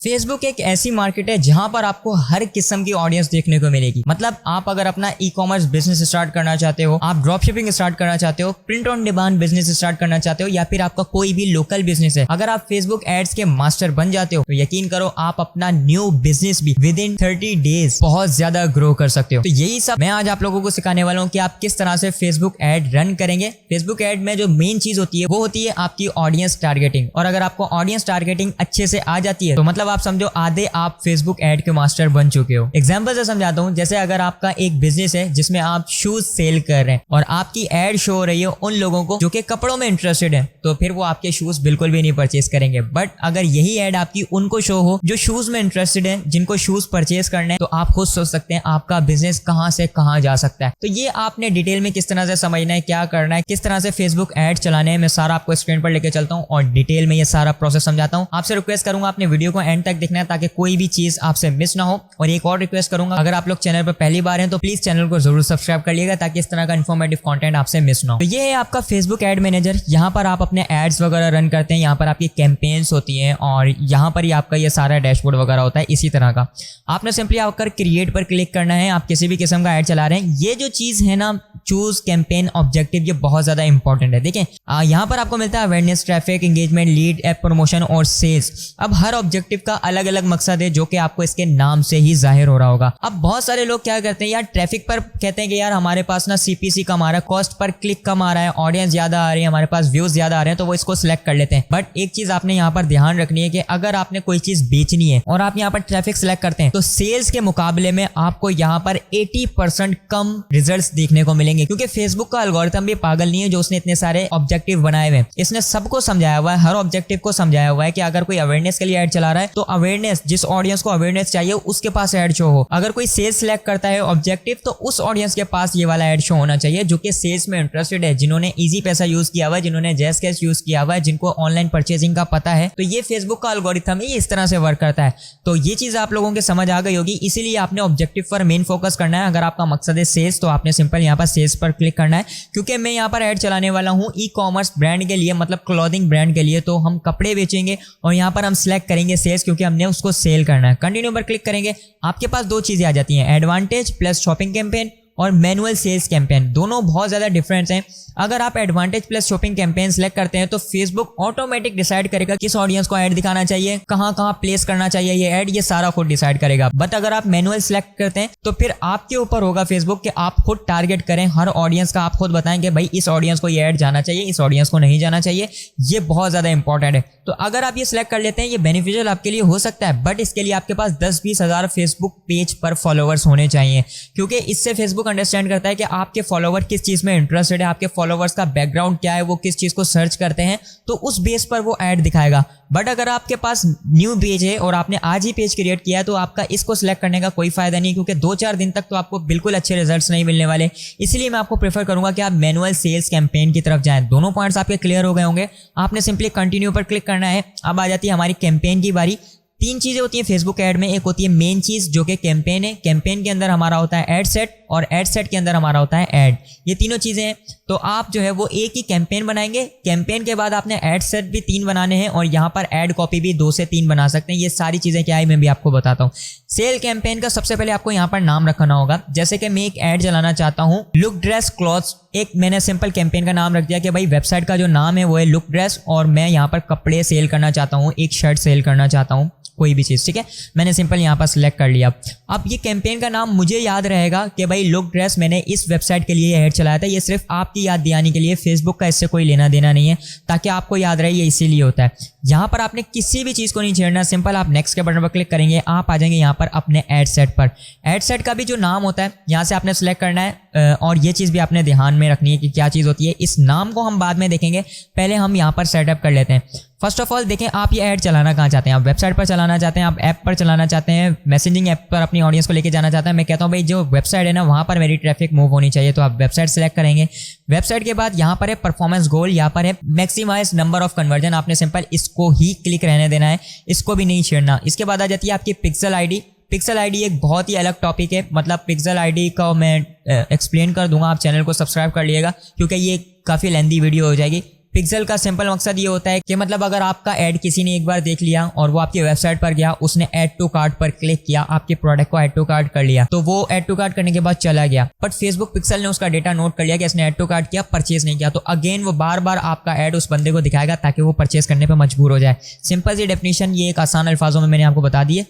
Facebook एक ऐसी market है जहां पर आपको हर किस्म की ऑडियंस देखने को मिलेगी। मतलब आप अगर अपना ई कॉमर्स बिजनेस स्टार्ट करना चाहते हो, आप ड्रॉप शिपिंग स्टार्ट करना चाहते हो, print on demand business start करना चाहते हो, या फिर आपका कोई भी लोकल बिजनेस है, अगर आप फेसबुक एड्स के मास्टर बन जाते हो तो यकीन करो आप अपना न्यू बिजनेस भी विद इन 30 डेज बहुत ज्यादा ग्रो कर सकते हो। तो यही सब मैं आज आप लोगों को सिखाने वाला हूँ कि आप किस तरह से फेसबुक एड रन करेंगे। फेसबुक एड में जो मेन चीज होती है वो होती है आपकी ऑडियंस टारगेटिंग, और अगर आपको ऑडियंस टारगेटिंग अच्छे से आ जाती है तो मतलब आप समझो आधे आप फेसबुक एड के मास्टर बन चुके हो। एग्जांपल से समझाता हूं, जैसे अगर आपका एक बिजनेस है जिसमें आप शूज सेल कर रहे हैं और आपकी एड शो हो रही है उन लोगों को जो कि कपड़ों में इंटरेस्टेड है, तो फिर वो आपके शूज बिल्कुल भी नहीं परचेज करेंगे। बट अगर यही एड आपकी उनको शो हो जो शूज में इंटरेस्टेड है, जिनको शूज परचेज करने हैं, तो आप खुद सोच सकते हैं आपका बिजनेस कहां से कहां जा सकता है। तो ये आपने डिटेल में किस तरह से समझना है, क्या करना है, किस तरह से फेसबुक एड चलाने हैं, मैं सारा आपको स्क्रीन पर लेके चलता हूं और डिटेल में ये सारा प्रोसेस समझाता हूं। आपसे रिक्वेस्ट करूंगा आपने वीडियो को एंड तक देखना है ताकि कोई भी चीज आपसे मिस ना हो। और एक और रिक्वेस्ट करूंगा, अगर आप लोग चैनल पर पहली बार हैं तो प्लीज चैनल को जरूर सब्सक्राइब कर लीजिएगा ताकि इस तरह का इन्फॉर्मेटिव कंटेंट आपसे मिस ना हो। तो ये है आपका फेसबुक एड मैनेजर। यहाँ पर आप अपने एड्स वगैरह रन करते हैं, यहाँ पर आपकी कैंपेन्स होती हैं और यहाँ पर ही आपका ये सारा डैशबोर्ड वगैरह होता है इसी तरह का। आपने सिंपली आकर क्रिएट पर क्लिक करना है। आप किसी भी किस्म का एड चला रहे हैं, ये जो चीज है ना चूज कैंपेन ऑब्जेक्टिव, ये बहुत ज्यादा इंपॉर्टेंट है। देखें यहाँ पर आपको मिलता है awareness, traffic, engagement, lead, app promotion और सेल्स। अब हर ऑब्जेक्टिव का अलग अलग मकसद है जो कि आपको इसके नाम से ही जाहिर हो रहा होगा। अब बहुत सारे लोग क्या करते हैं यार, ट्रैफिक पर कहते हैं कि यार हमारे पास ना सीपीसी कम आ रहा है, कॉस्ट पर क्लिक कम आ रहा है, ऑडियंस ज्यादा आ रही है, हमारे पास व्यूज ज्यादा आ रहे हैं, तो वो इसको सिलेक्ट कर लेते हैं। बट एक चीज आपने यहाँ पर ध्यान रखनी है कि अगर आपने कोई चीज बेचनी है और आप यहाँ पर ट्रैफिक सिलेक्ट करते हैं तो सेल्स के मुकाबले में आपको यहाँ पर 80% कम रिजल्ट्स देखने को मिलेंगे, क्योंकि फेसबुक का एल्गोरिथम भी पागल नहीं है जो उसने इतने सारे ऑब्जेक्टिव बनाए हुए हैं। इसने सबको समझाया हुआ है, हर ऑब्जेक्टिव को समझाया हुआ है कि अगर कोई अवेयरनेस के लिए ऐड चला रहा है तो अवेयरनेस, जिस ऑडियंस को अवेयरनेस चाहिए उसके पास ऐड शो हो। अगर कोई सेल्स सिलेक्ट करता है ऑब्जेक्टिव तो उस ऑडियंस के पास ये वाला ऐड शो होना चाहिए जो कि सेल्स में इंटरेस्टेड है, जिन्होंने इजी पैसा यूज किया हुआ है, जिन्होंने जैस कैश यूज किया हुआ है, जिनको ऑनलाइन परचेजिंग का पता है। तो ये फेसबुक का एल्गोरिथम ही इस तरह से वर्क करता है। तो ये चीज आप लोगों के समझ आ गई होगी, इसीलिए आपने ऑब्जेक्टिव पर मेन फोकस करना है। अगर आपका मकसद है सेल्स तो आपने सिंपल यहाँ पर सेल्स पर क्लिक करना है, क्योंकि मैं यहाँ पर ऐड चलाने वाला हूँ ई कॉमर्स ब्रांड के लिए, मतलब क्लॉथिंग ब्रांड के लिए। तो हम कपड़े बेचेंगे और यहाँ पर हम सिलेक्ट करेंगे सेल्स, क्योंकि हमने उसको सेल करना है। कंटिन्यू पर क्लिक करेंगे, आपके पास दो चीजें आ जाती हैं, एडवांटेज प्लस शॉपिंग कैंपेन और मैनुअल सेल्स कैंपेन। दोनों बहुत ज्यादा डिफरेंस हैं। अगर आप advantage plus shopping campaign select करते हैं तो फेसबुक ऑटोमेटिक डिसाइड करेगा किस ऑडियंस को ऐड दिखाना चाहिए, कहां कहां प्लेस करना चाहिए ये ऐड, ये सारा खुद डिसाइड करेगा। बट अगर आप मैनुअल सेलेक्ट करते हैं तो फिर आपके ऊपर होगा फेसबुक कि आप खुद टारगेट करें हर ऑडियंस का। आप खुद बताएं कि भाई इस ऑडियंस को ये ऐड जाना चाहिए, इस ऑडियंस को नहीं जाना चाहिए। ये बहुत ज्यादा इंपॉर्टेंट है। तो अगर आप ये सिलेक्ट कर लेते हैं, ये बेनिफिशियल आपके लिए हो सकता है, बट इसके लिए आपके पास 10-20 हजार फेसबुक पेज पर फॉलोवर्स होने चाहिए, क्योंकि इससे फेसबुक अंडरस्टैंड करता है कि आपके फॉलोवर किस चीज में इंटरेस्टेड है, आपके फॉलोवर्स का बैकग्राउंड क्या है, वो किस चीज को सर्च करते हैं, तो उस बेस पर वो ऐड दिखाएगा। बट अगर आपके पास न्यू पेज है और आपने आज ही पेज क्रिएट किया है तो आपका इसको सिलेक्ट करने का कोई फायदा नहीं, क्योंकि 2-4 दिन तक तो आपको बिल्कुल अच्छे रिजल्ट्स नहीं मिलने वाले। इसलिए मैं आपको प्रेफर करूंगा कि आप मैनुअल सेल्स कैंपेन की तरफ जाएं। दोनों पॉइंट्स आपके क्लियर हो गए होंगे। आपने सिंपली कंटिन्यू पर क्लिक करना है। अब आ जाती है हमारी कैंपेन की बारी। 3 चीजें होती हैं फेसबुक ऐड में। एक होती है मेन चीज जो कि कैंपेन है, कैंपेन के अंदर हमारा होता है एड सेट और एड सेट के अंदर हमारा होता है ऐड। ये तीनों चीजें हैं। तो आप जो है वो एक ही कैंपेन बनाएंगे, कैंपेन के बाद आपने एड सेट भी 3 बनाने हैं और यहाँ पर एड कॉपी भी 2 से 3 बना सकते हैं। ये सारी चीजें क्या है मैं भी आपको बताता हूँ। सेल कैंपेन का सबसे पहले आपको यहाँ पर नाम रखना होगा। जैसे कि मैं एक ऐड चलाना चाहता हूँ लुक ड्रेस क्लॉथ्स, एक मैंने सिंपल कैंपेन का नाम रख दिया कि भाई वेबसाइट का जो नाम है वो है लुक ड्रेस और मैं यहाँ पर कपड़े सेल करना चाहता हूँ, एक शर्ट सेल करना चाहता हूँ, कोई भी चीज। ठीक है, मैंने सिंपल यहाँ पर सिलेक्ट कर लिया। अब ये कैंपेन का नाम मुझे याद रहेगा कि भाई लुक ड्रेस मैंने इस वेबसाइट के लिए ऐड चलाया था। ये सिर्फ आपकी याद दिलाने के लिए, फेसबुक का इससे कोई लेना देना नहीं है, ताकि आपको याद रहे, ये इसीलिए होता है। यहाँ पर आपने किसी भी चीज को नहीं छेड़ना, सिंपल आप नेक्स्ट के बटन पर क्लिक करेंगे, आप आ जाएंगे यहाँ पर अपने एड सेट पर। एड सेट का भी जो नाम होता है यहाँ से आपने सिलेक्ट करना है, और ये चीज भी आपने ध्यान में रखनी है कि क्या चीज होती है। इस नाम को हम बाद में देखेंगे, पहले हम यहाँ पर सेटअप कर लेते हैं। फर्स्ट ऑफ ऑल देखें, आप ये ऐड चलाना कहाँ चाहते हैं। आप वेबसाइट पर चलाना चाहते हैं, आप ऐप पर चलाना चाहते हैं, मैसेजिंग ऐप पर अपनी ऑडियंस को लेके जाना चाहते हैं। मैं कहता हूँ भाई जो वेबसाइट है ना वहाँ पर मेरी ट्रैफिक मूव होनी चाहिए, तो आप वेबसाइट सेलेक्ट करेंगे। वेबसाइट के बाद यहाँ पर है परफॉर्मेंस गोल, यहाँ पर है मैक्सिमाइज नंबर ऑफ कन्वर्जन। आपने सिंपल इसको ही क्लिक रहने देना है, इसको भी नहीं छेड़ना। इसके बाद आ जाती है आपकी पिक्सल आईडी। पिक्सल आईडी एक बहुत ही अलग टॉपिक है, मतलब पिक्सल आईडी का मैं एक्सप्लेन कर दूंगा। आप चैनल को सब्सक्राइब कर लिएगा क्योंकि ये काफ़ी लेंथी वीडियो हो जाएगी। पिक्सल का सिंपल मकसद ये होता है कि मतलब अगर आपका ऐड किसी ने एक बार देख लिया और वो आपकी वेबसाइट पर गया, उसने ऐड टू कार्ट पर क्लिक किया, आपके प्रोडक्ट को ऐड टू कार्ट कर लिया, तो वो ऐड टू कार्ट करने के बाद चला गया, बट फेसबुक पिक्सल ने उसका डेटा नोट कर लिया कि इसने ऐड टू कार्ट किया, परचेज नहीं किया, तो अगेन वो बार बार आपका ऐड उस बंदे को दिखाएगा ताकि वो परचेज करने पर मजबूर हो जाए। सिंपल सी डेफिनेशन, ये एक आसान अल्फाजों में मैंने आपको बता दी है,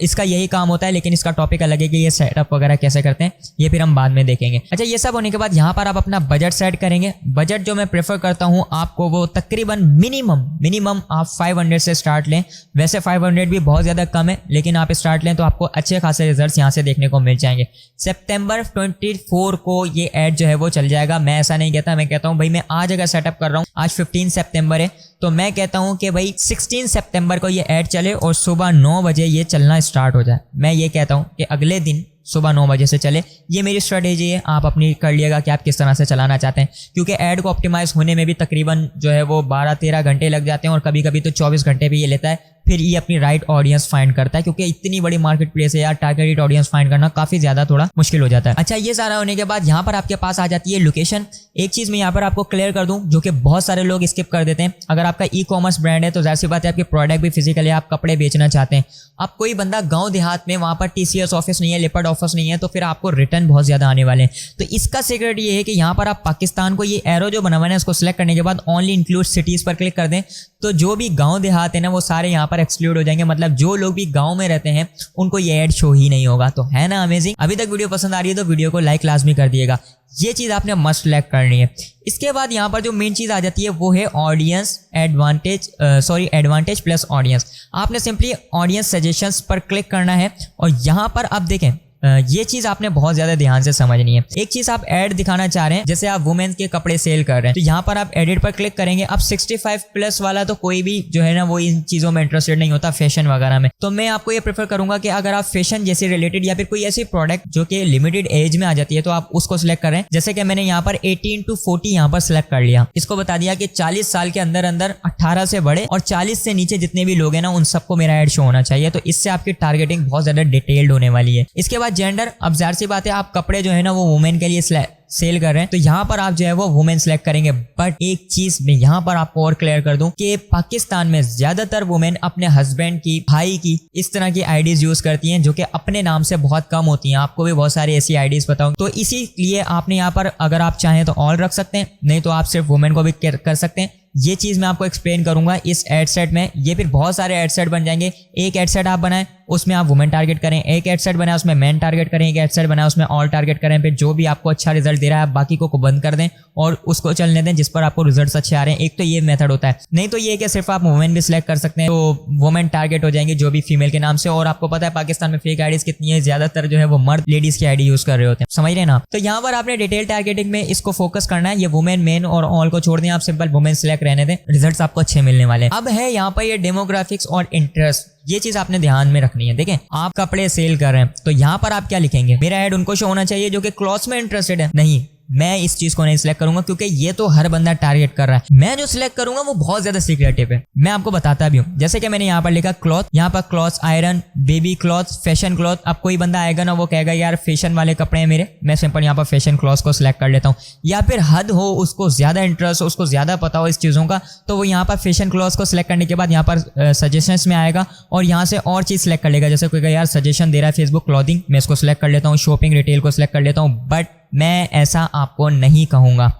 इसका यही काम होता है, लेकिन इसका टॉपिक अलग है कि ये सेटअप वगैरह कैसे करते हैं, ये फिर हम बाद में देखेंगे। अच्छा, ये सब होने के बाद यहाँ पर आप अपना बजट सेट करेंगे। बजट जो मैं प्रेफर करता हूँ आपको, वो तकरीबन मिनिमम आप 500 से स्टार्ट लें। वैसे 500 भी बहुत ज़्यादा कम है, लेकिन आप स्टार्ट लें तो आपको अच्छे खासे रिजल्ट्स यहाँ से देखने को मिल जाएंगे। सितंबर 24 को ये ऐड जो है वो चल जाएगा। मैं ऐसा नहीं कहता, मैं कहता हूँ भाई मैं आज अगर सेटअप कर रहा हूँ, आज 15 सितंबर है, तो मैं कहता हूँ कि भाई 16 सितंबर को ये ऐड चले और सुबह 9 बजे ये चलना स्टार्ट हो जाए। मैं ये कहता हूँ कि अगले दिन सुबह 9 बजे से चले। ये मेरी स्ट्रेटेजी है, आप अपनी कर लिएगा कि आप किस तरह से चलाना चाहते हैं, क्योंकि ऐड को ऑप्टिमाइज होने में भी तकरीबन जो है वो 12-13 घंटे लग जाते हैं और कभी कभी तो 24 घंटे भी ये लेता है। फिर ये अपनी राइट ऑडियंस फाइंड करता है, क्योंकि इतनी बड़ी मार्केट प्लेस है यार, टारगेटेड ऑडियंस फाइंड करना काफी ज्यादा थोड़ा मुश्किल हो जाता है। अच्छा, ये सारा होने के बाद यहाँ पर आपके पास आ जाती है लोकेशन। एक चीज मैं यहाँ पर आपको क्लियर कर दूं, जो कि बहुत सारे लोग स्किप कर देते हैं। अगर आपका ई कॉमर्स ब्रांड है तो जाहिर सी बात है आपके प्रोडक्ट भी फिजिकल है, आप कपड़े बेचना चाहते हैं। अब कोई बंदा गांव देहात में, वहां पर TCS ऑफिस नहीं है, लिपर्ड ऑफिस नहीं है, तो फिर आपको रिटर्न बहुत ज्यादा आने वाले हैं। तो इसका सीक्रेट ये है कि यहाँ पर आप पाकिस्तान को, ये एरो जो बना हुआ है उसको सिलेक्ट करने के बाद ओनली इंक्लूड सिटीज पर क्लिक कर दें, तो जो भी गांव देहात है ना वो सारे यहाँ पर एक्सक्लूड हो जाएंगे। मतलब जो लोग भी गांव में रहते हैं उनको ये ऐड शो ही नहीं होगा। तो है ना अमेजिंग। अभी तक वीडियो पसंद आ रही है तो वीडियो को लाइक लाजमी कर दिएगा। ये चीज आपने मस्ट सेलेक्ट करनी है। इसके बाद यहाँ पर जो मेन चीज आ जाती है वो है ऑडियंस एडवांटेज प्लस ऑडियंस। आपने सिंपली ऑडियंस सजेशंस पर क्लिक करना है और यहाँ पर आप देखें, ये चीज आपने बहुत ज्यादा ध्यान से समझनी है। एक चीज आप ऐड दिखाना चाह रहे हैं, जैसे आप वुमेन्स के कपड़े सेल कर रहे हैं, तो यहाँ पर आप एडिट पर क्लिक करेंगे। अब 65 प्लस वाला तो कोई भी जो है ना वो इन चीजों में इंटरेस्टेड नहीं होता, फैशन वगैरह में। तो मैं आपको ये प्रेफर करूंगा कि अगर आप फैशन जैसे रिलेटेड या फिर कोई ऐसी प्रोडक्ट जो कि लिमिटेड एज में आ जाती है तो आप उसको सिलेक्ट करें। जैसे कि मैंने यहाँ पर 18 to 40 यहाँ पर सिलेक्ट कर लिया। इसको बता दिया कि 40 साल के अंदर 18 से बड़े और 40 से नीचे जितने भी लोग हैं ना उन सबको मेरा ऐड शो होना चाहिए। तो इससे आपकी टारगेटिंग बहुत ज्यादा डिटेल्ड होने वाली है। इसके बाद जेंडर, अब जाहिर सी बात है आप कपड़े जो है ना वो वुमेन के लिए सेल कर रहे हैं, तो यहाँ पर आप जो है वो वुमेन सेलेक्ट करेंगे। बट एक चीज मैं यहाँ पर आपको और क्लियर कर दूं कि पाकिस्तान में ज्यादातर वुमेन अपने हस्बैंड की, भाई की, इस तरह की आईडीज यूज करती हैं जो कि अपने नाम से बहुत कम होती हैं। आपको भी बहुत सारी ऐसी आईडीज पता होंगी। तो इसीलिए आपने यहाँ पर अगर आप चाहें तो ऑल रख सकते हैं, नहीं तो आप सिर्फ वुमेन को भी कर सकते हैं। ये चीज मैं आपको एक्सप्लेन करूंगा इस एड सेट में। ये फिर बहुत सारे एड सेट बन जाएंगे। एक एड सेट आप बनाएं उसमें आप वुमेन टारगेट करें, एक एड सेट बनाए उसमें मैन टारगेट करें, एक एड सेट बनाए उसमें ऑल टारगेट करें। फिर जो भी आपको अच्छा रिजल्ट दे रहा है आप बाकी को बंद कर दें और उसको चलने दें जिस पर आपको रिजल्ट्स अच्छे आ रहे हैं। एक तो ये मेथड होता है, नहीं तो ये कि सिर्फ आप वुमेन भी सिलेक्ट कर सकते हैं, तो वुमेन टारगेट हो जाएंगे जो भी फीमेल के नाम से। और आपको पता है पाकिस्तान में फेक आईडीज कितनी है, ज्यादातर जो है वो मर्द लेडीज की आईडी यूज कर रहे होते हैं, समझ रहे हैं ना। तो यहाँ पर आपने डिटेल टारगेटिंग में इसको फोकस करना है। ये वुमेन, मेन और ऑल को छोड़ दें, आप सिंपल वुमेन सिलेक्ट रहने दें, रिजल्ट्स आपको अच्छे मिलने वाले हैं। अब है यहाँ पर ये डेमोग्राफिक्स और इंटरेस्ट, ये चीज आपने ध्यान में रखनी है। देखें, आप कपड़े सेल कर रहे हैं तो यहाँ पर आप क्या लिखेंगे, मेरा ऐड उनको शो होना चाहिए जो कि क्लॉथ्स में इंटरेस्टेड है। नहीं, मैं इस चीज को नहीं सिलेक्ट करूंगा क्योंकि ये तो हर बंदा टारगेट कर रहा है। मैं जो सिलेक्ट करूंगा वो बहुत ज्यादा सीक्रेटिव है, मैं आपको बताता भी हूँ। जैसे कि मैंने यहाँ पर लिखा क्लॉथ, यहाँ पर cloth, iron, baby cloth, fashion cloth. अब कोई बंदा आएगा ना वो कहेगा यार फैशन वाले कपड़े हैं मेरे, मैं सिंपल यहाँ पर फैशन क्लॉथ को सिलेक्ट कर लेता हूँ। या फिर हद हो, उसको ज्यादा इंटरेस्ट हो, उसको ज्यादा पता हो इस चीजों का, तो वो यहाँ पर फैशन क्लॉथ को सिलेक्ट करने के बाद यहाँ पर सजेशंस में आएगा और यहाँ से और चीज सिलेक्ट कर लेगा। जैसे कोई यार सजेशन दे रहा है फेसबुक क्लॉथिंग, मैं इसको सिलेक्ट कर लेता हूँ, शॉपिंग रिटेल को सिलेक्ट कर लेता हूँ। बट मैं ऐसा आपको नहीं कहूंगा।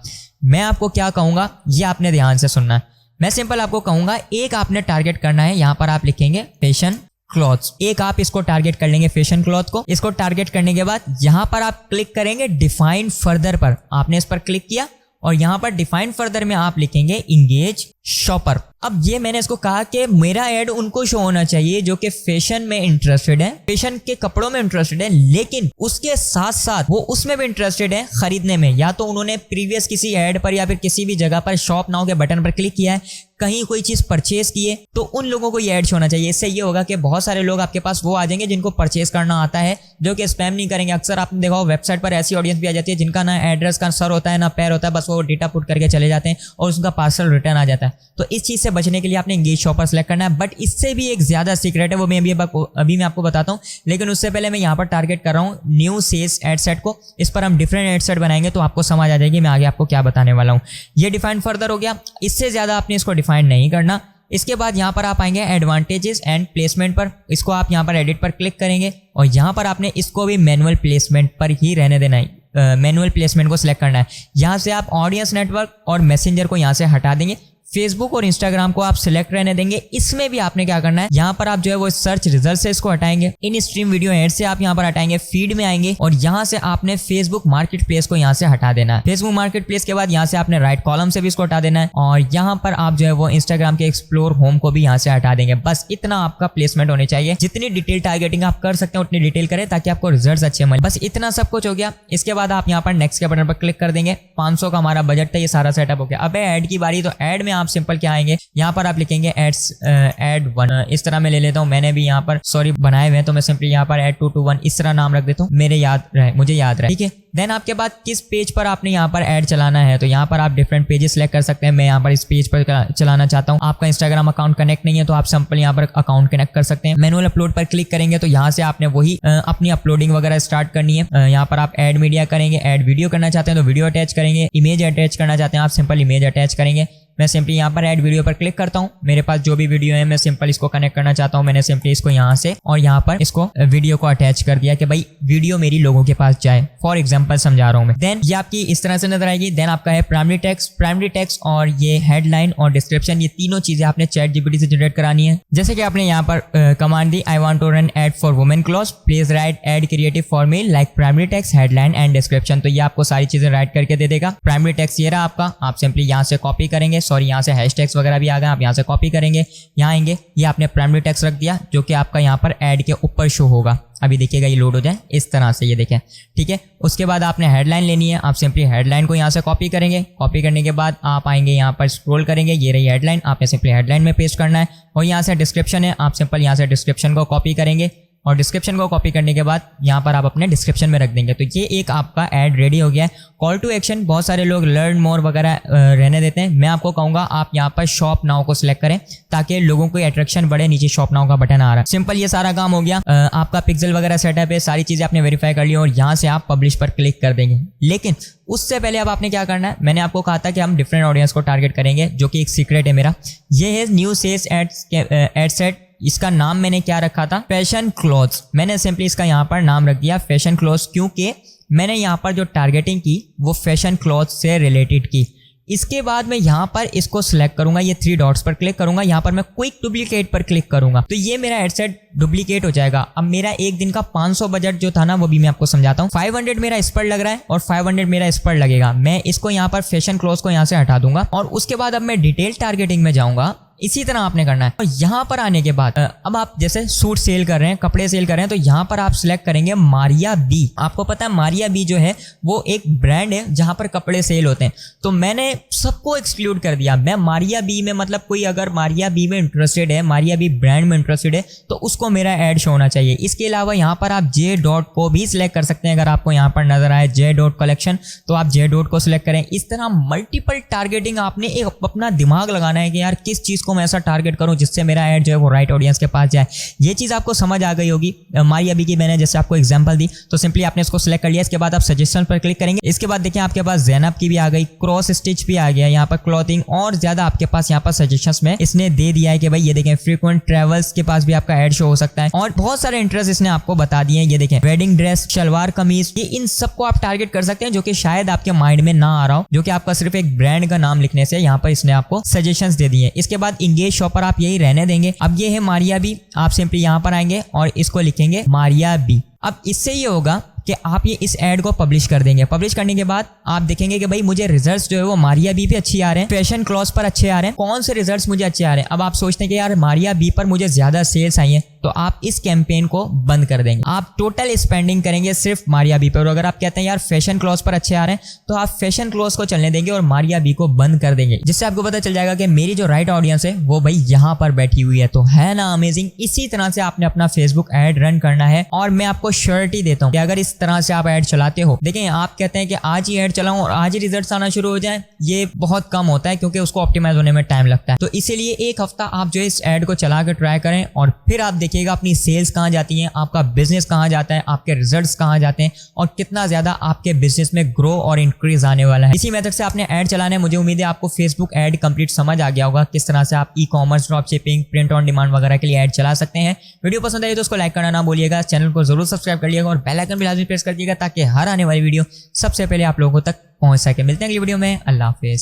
मैं आपको क्या कहूंगा ये आपने ध्यान से सुनना है। मैं सिंपल आपको कहूंगा, एक आपने टारगेट करना है, यहाँ पर आप लिखेंगे फैशन क्लॉथ्स। एक आप इसको टारगेट कर लेंगे फैशन क्लॉथ को। इसको टारगेट करने के बाद यहाँ पर आप क्लिक करेंगे डिफाइन फर्दर पर। आपने इस पर क्लिक किया और यहाँ पर डिफाइन फर्दर में आप लिखेंगे इंगेज शॉपर। अब ये मैंने इसको कहा कि मेरा ऐड उनको शो होना चाहिए जो कि फैशन में इंटरेस्टेड है, फैशन के कपड़ों में इंटरेस्टेड है, लेकिन उसके साथ साथ वो उसमें भी इंटरेस्टेड है खरीदने में। या तो उन्होंने प्रीवियस किसी ऐड पर या फिर किसी भी जगह पर शॉप नाउ के बटन पर क्लिक किया है, कहीं कोई चीज परचेज की है, तो उन लोगों को ये ऐड होना चाहिए। इससे ये होगा कि बहुत सारे लोग आपके पास वो आ जाएंगे जिनको परचेज करना आता है, जो कि स्पैम नहीं करेंगे। अक्सर आपने देखा हो वेबसाइट पर ऐसी ऑडियंस भी आ जाती है जिनका ना एड्रेस का सर होता है ना पैर होता है, बस वो डेटा पुट करके चले जाते हैं और उसका पार्सल रिटर्न आ जाता है। तो इस चीज से इससे बचने के लिए आपने एंगेज शॉपर सेलेक्ट करना है। बट इससे भी एक ज्यादा सीक्रेट है, वो मैं अभी मैं आपको बताता हूँ। लेकिन उससे पहले मैं यहाँ पर टारगेट कर रहा हूँ न्यू सेल्स एड सेट को। इस पर हम डिफरेंट एड सेट बनाएंगे तो आपको समझ आ जाएगी मैं आगे आपको क्या बताने वाला हूँ। ये डिफाइन फर्दर हो गया, इससे ज्यादा आपने इसको डिफाइन नहीं करना। इसके बाद यहाँ पर आप आएंगे एडवांटेजेस एंड प्लेसमेंट पर। इसको आप यहाँ पर एडिट पर क्लिक करेंगे और यहाँ पर आपने इसको भी मैनुअल प्लेसमेंट पर ही रहने देना है। मैनुअल प्लेसमेंट को सिलेक्ट करना है। यहाँ से आप ऑडियंस नेटवर्क और मैसेंजर को यहाँ से हटा देंगे। फेसबुक और इंस्टाग्राम को आप सिलेक्ट रहने देंगे। इसमें भी आपने क्या करना है, यहाँ पर आप जो है वो सर्च रिजल्ट से इसको हटाएंगे। इन स्ट्रीम वीडियो एड से आप यहाँ पर हटाएंगे, फीड में आएंगे और यहाँ से आपने फेसबुक मार्केट प्लेस को यहाँ से हटा देना है। फेसबुक मार्केट प्लेस के बाद यहाँ से आपने राइट कॉलम से भी इसको हटा देना है और यहाँ पर आप जो है वो इंस्टाग्राम के एक्सप्लोर होम को भी यहाँ से हटा देंगे। बस इतना आपका प्लेसमेंट होने चाहिए। जितनी डिटेल टारगेटिंग आप कर सकते हैं उतनी डिटेल करें ताकि आपको रिजल्ट अच्छे मिले। बस इतना सब कुछ हो गया। इसके बाद आप यहाँ पर नेक्स्ट के बटन पर क्लिक कर देंगे। 500 का हमारा बजट था, ये सारा सेटअप हो गया। अब ऐड की बारी, तो ऐड में आप सिंपल क्या आएंगे, यहाँ पर आप लिखेंगे ऐड 1। इस तरह मैं ले लेता हूँ, मैंने भी यहाँ पर बनाए हुए हैं तो मैं सिंपली यहाँ पर ऐड 221 इस तरह नाम रख देता हूँ, मुझे याद रहे, ठीक है। देन आपके बाद किस पेज पर आपने यहाँ पर ऐड चलाना है, तो यहाँ पर आप डिफरेंट पेजेस सेलेक्ट कर सकते हैं। मैं यहाँ पर इस पेज पर चलाना चाहता हूँ। आपका इंस्टाग्राम अकाउंट कनेक्ट नहीं है तो आप सिंपल यहाँ पर अकाउंट कनेक्ट कर सकते हैं। मैनुअल अपलोड पर क्लिक करेंगे तो यहाँ से आपने वही अपनी अपलोडिंग वगैरह स्टार्ट करनी है। यहाँ पर आप ऐड मीडिया करेंगे, ऐड वीडियो करना चाहते हैं तो वीडियो अटैच करेंगे, इमेज अटैच करना चाहते हैं आप सिंपल इमेज अटैच करेंगे। मैं सिंपली यहाँ पर ऐड वीडियो पर क्लिक करता हूँ। मेरे पास जो भी वीडियो है मैं सिंपल इसको कनेक्ट करना चाहता हूँ। मैंने सिंपली इसको यहाँ से और यहाँ पर इसको वीडियो को अटैच कर दिया कि भाई वीडियो मेरी लोगों के पास जाए। फॉर एग्जांपल समझा रहा हूँ मैं। देन ये आपकी इस तरह से नजर आएगी। देन आपका है प्राइमरी टेक्स्ट और ये हेडलाइन और डिस्क्रिप्शन, ये तीनों चीजें आपने चैट जीपीटी से जनरेट करानी है। जैसे कि आपने यहाँ पर कमांड दी, I want to run ad for women cloth, please write ad creative for me like primary text, headline and description. तो ये आपको सारी चीजें राइट करके दे देगा। प्राइमरी टेक्स्ट ये रहा आपका, आप सिंपली यहाँ से कॉपी करेंगे। यहाँ से हैशटैग्स वगैरह भी आ गए, आप यहाँ से कॉपी करेंगे, यहाँ आएंगे, ये आपने प्राइमरी टेक्स्ट रख दिया जो कि आपका यहाँ पर ऐड के ऊपर शो होगा। अभी देखिएगा ये लोड हो जाए इस तरह से, ये देखें, ठीक है। उसके बाद आपने हेडलाइन लेनी है, आप सिंपली हेडलाइन को यहाँ से कॉपी करेंगे। कॉपी करने के बाद आप आएंगे यहाँ पर स्क्रॉल करेंगे, ये रही हेडलाइन, आपने सिंपली हेडलाइन में पेस्ट करना है। और यहाँ से डिस्क्रिप्शन है, आप सिंपल यहाँ से डिस्क्रिप्शन को कॉपी करेंगे और डिस्क्रिप्शन को कॉपी करने के बाद यहाँ पर आप अपने डिस्क्रिप्शन में रख देंगे। तो ये एक आपका ऐड रेडी हो गया है। कॉल टू एक्शन, बहुत सारे लोग लर्न मोर वगैरह रहने देते हैं। मैं आपको कहूँगा आप यहाँ पर शॉप नाउ को सिलेक्ट करें ताकि लोगों को अट्रैक्शन बढ़े। नीचे शॉप नाउ का बटन आ रहा है। सिंपल ये सारा काम हो गया। आपका पिक्सल वगैरह सेटअप है, सारी चीज़ें आपने वेरीफाई कर ली और यहाँ से आप पब्लिश पर क्लिक कर देंगे। लेकिन उससे पहले अब आपने क्या करना है, मैंने आपको कहा था कि हम डिफरेंट ऑडियंस को टारगेट करेंगे, जो कि एक सीक्रेट है मेरा। ये है न्यू सेल्स एड सेट। इसका नाम मैंने क्या रखा था, फैशन क्लॉथ्स। मैंने सिंपली इसका यहाँ पर नाम रख दिया फैशन क्लॉथ्स, क्योंकि मैंने यहाँ पर जो टारगेटिंग की वो फैशन क्लॉथ्स से रिलेटेड की। इसके बाद मैं यहाँ पर इसको सिलेक्ट करूंगा, ये 3 डॉट्स पर क्लिक करूंगा, यहाँ पर मैं क्विक डुप्लीकेट पर क्लिक करूंगा तो ये मेरा एडसेट डुप्लीकेट हो जाएगा। अब मेरा एक दिन का 500 बजट जो था ना, वो भी मैं आपको समझाता हूँ। 500 मेरा इस पर लग रहा है और 500 मेरा इस पर लगेगा। मैं इसको यहाँ पर फैशन क्लॉथ्स को यहाँ से हटा दूंगा और उसके बाद अब मैं डिटेल टारगेटिंग में जाऊंगा। इसी तरह आपने करना है। और यहाँ पर आने के बाद अब आप जैसे सूट सेल कर रहे हैं, कपड़े सेल कर रहे हैं, तो यहाँ पर आप सिलेक्ट करेंगे मारिया बी। आपको पता है मारिया बी जो है वो एक ब्रांड है जहाँ पर कपड़े सेल होते हैं। तो मैंने सबको एक्सक्लूड कर दिया। मैं मारिया बी में, मतलब कोई अगर मारिया बी में इंटरेस्टेड है, मारिया बी ब्रांड में इंटरेस्टेड है, तो उसको मेरा ऐड शो होना चाहिए। इसके अलावा यहाँ पर आप जे डॉट को भी सिलेक्ट कर सकते हैं। अगर आपको यहाँ पर नजर आए जे डॉट कलेक्शन तो आप जे डॉट को सिलेक्ट करें। इस तरह मल्टीपल टारगेटिंग आपने एक अपना दिमाग लगाना है कि यार किस चीज को मैं ऐसा टारगेट करूं जिससे मेरा ऐड जो है वो राइट ऑडियंस के पास जाए। ये चीज आपको समझ आ गई होगी। मारिया बी की मैंने जैसे आपको एग्जांपल दी, तो सिंपली आपने इसको सिलेक्ट कर लिया। इसके बाद आप सजेशन पर क्लिक करेंगे। इसके बाद देखिए आपके पास ज़ैनब की भी आ गई, क्रॉस स्टिच भी आ गया, यहाँ पर क्लॉथिंग और ज्यादा आपके पास यहाँ पर सजेशंस में इसने दे दिया है कि भाई ये देखें फ्रीक्वेंट ट्रेवल्स के पास भी आपका ऐड शो हो सकता है और बहुत सारे इंटरेस्ट इसने आपको बता दिए हैं। ये देखें वेडिंग ड्रेस, शलवार कमीज, ये इन सबको आप टारगेट कर सकते हैं जो कि शायद आपके माइंड में ना आ रहा हो, जो कि आपका सिर्फ एक ब्रांड का नाम लिखने से यहाँ पर इसने आपको सजेशंस दे दिए। इसके बाद इंगेज शॉपर आप यही रहने देंगे। अब ये है मारिया बी, आप सिंपली यहाँ पर आएंगे और इसको लिखेंगे मारिया बी। अब इससे ये होगा कि आप ये इस ऐड को पब्लिश कर देंगे। पब्लिश करने के बाद आप देखेंगे कि भाई मुझे रिजल्ट्स जो है वो मारिया बी पे अच्छी आ रहे हैं, फैशन क्लॉथ्स पर अच्छे आ रहे हैं। कौन से रिजल्ट्स मुझे अच्छे आ रहे हैं? अब आप सोचते हैं कि यार मारिया बी पर मुझे ज्यादा सेल्स आई हैं, तो आप इस कैंपेन को बंद कर देंगे। आप टोटल स्पेंडिंग करेंगे सिर्फ मारिया बी पर। और अगर आप कहते हैं यार फैशन क्लॉथ पर अच्छे आ रहे हैं तो आप फैशन क्लॉथ को चलने देंगे और मारिया बी को बंद कर देंगे, जिससे आपको पता चल जाएगा कि मेरी जो राइट ऑडियंस है वो भाई यहाँ पर बैठी हुई है। तो है ना अमेजिंग। इसी तरह से आपने अपना फेसबुक एड रन करना है और मैं आपको श्योरिटी देता हूँ कि अगर इस तरह से आप एड चलाते हो, देखिए आप कहते हैं कि आज ही एड चलाऊं और आज ही रिजल्ट्स आना शुरू हो जाए, ये बहुत कम होता है क्योंकि उसको ऑप्टिमाइज होने में टाइम लगता है। तो इसीलिए एक हफ्ता आप जो इस एड को चला कर ट्राई करें और फिर आप देखिएगा अपनी सेल्स कहाँ जाती हैं, आपका बिजनेस कहाँ जाता है, आपके रिजल्ट्स कहाँ जाते हैं और कितना ज्यादा आपके बिजनेस में ग्रो और इंक्रीज आने वाला है। इसी मेथड से आपने एड चलाना है। मुझे उम्मीद है आपको फेसबुक एड कंप्लीट समझ आ गया होगा किस तरह से आप e commerce, drop shipping, print on demand वगैरह के लिए एड चला सकते हैं। वीडियो पसंद आई तो उसको लाइक करना ना भूलिएगा, चैनल को जरूर सब्सक्राइब कर लिएगा और बेल आइकन भी लाजमी प्रेस कर दिएगा ताकि हर आने वाली वीडियो सबसे पहले आप लोगों तक पहुंच सके। मिलते हैं अगली वीडियो में। अल्लाह हाफिज।